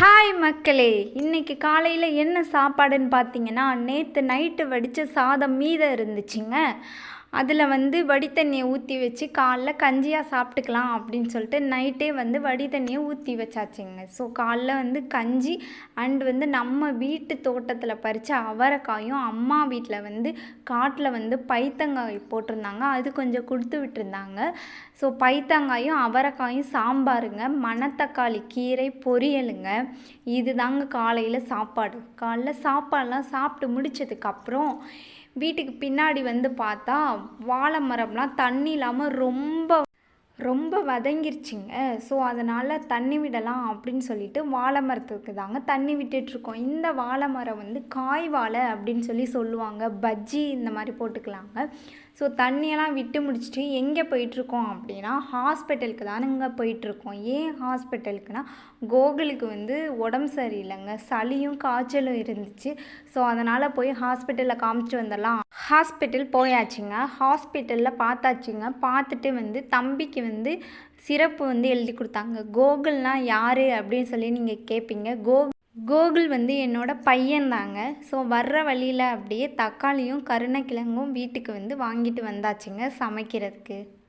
Hi மக்களே, இன்னைக்கு காலையில் என்ன சாப்பாடுன்னு பார்த்தீங்கன்னா, நேற்று நைட்டு வடித்த சாதம் மீதம் இருந்துச்சுங்க. அதில் வடி தண்ணியை ஊற்றி வச்சு காலைல கஞ்சியாக சாப்பிட்டுக்கலாம் அப்படின்னு சொல்லிட்டு நைட்டே வடி தண்ணியை ஊற்றி வச்சாச்சுங்க. ஸோ காலைல கஞ்சி அண்டு நம்ம வீட்டு தோட்டத்தில் பறித்த அவரைக்காயும் அம்மா வீட்டில் காட்டில் பைத்தங்காய் போட்டிருந்தாங்க. அது கொஞ்சம் கொடுத்து விட்டுருந்தாங்க. ஸோ பைத்தங்காயும் அவரைக்காயும் சாம்பாருங்க, மணத்தக்காளி கீரை பொரியலுங்க. இது தாங்க காலையில் சாப்பாடு. காலைல சாப்பாடெலாம் சாப்பிட்டு முடித்ததுக்கப்புறம் வீட்டுக்கு பின்னாடி பார்த்தா வாழை மரம்லாம் தண்ணி இல்லாமல் ரொம்ப வதங்கிருச்சுங்க. ஸோ அதனால் தண்ணி விடலாம் அப்படின்னு சொல்லிட்டு வாழை மரத்துக்கு தாங்க தண்ணி விட்டுட்ருக்கோம். இந்த வாழை மரம் காய் வாழை அப்படின்னு சொல்லுவாங்க. பஜ்ஜி இந்த மாதிரி போட்டுக்கலாங்க. ஸோ தண்ணியெல்லாம் விட்டு முடிச்சுட்டு எங்கே போயிட்டுருக்கோம் அப்படின்னா ஹாஸ்பிட்டலுக்கு தானுங்க போயிட்டுருக்கோம். ஏன் ஹாஸ்பிட்டலுக்குன்னா கோகுலுக்கு உடம்பு சரியில்லைங்க, சளியும் காய்ச்சலும் இருந்துச்சு. ஸோ அதனால் போய் ஹாஸ்பிட்டலில் காமிச்சிட்டு வந்துடலாம். ஹாஸ்பிட்டல் போயாச்சுங்க. ஹாஸ்பிட்டலில் பார்த்தாச்சுங்க. பார்த்துட்டு தம்பிக்கு சிரப்பு எழுதி கொடுத்தாங்க. கோகுல்னா யார் அப்படின்னு சொல்லி நீங்கள் கேட்பீங்க. கோகுல் என்னோட பையன்தாங்க. ஸோ வர்ற வழியில் அப்படியே தக்காளியும் கருணக்கிழங்கும் வீட்டுக்கு வாங்கிட்டு வந்தாச்சுங்க சமைக்கிறதுக்கு.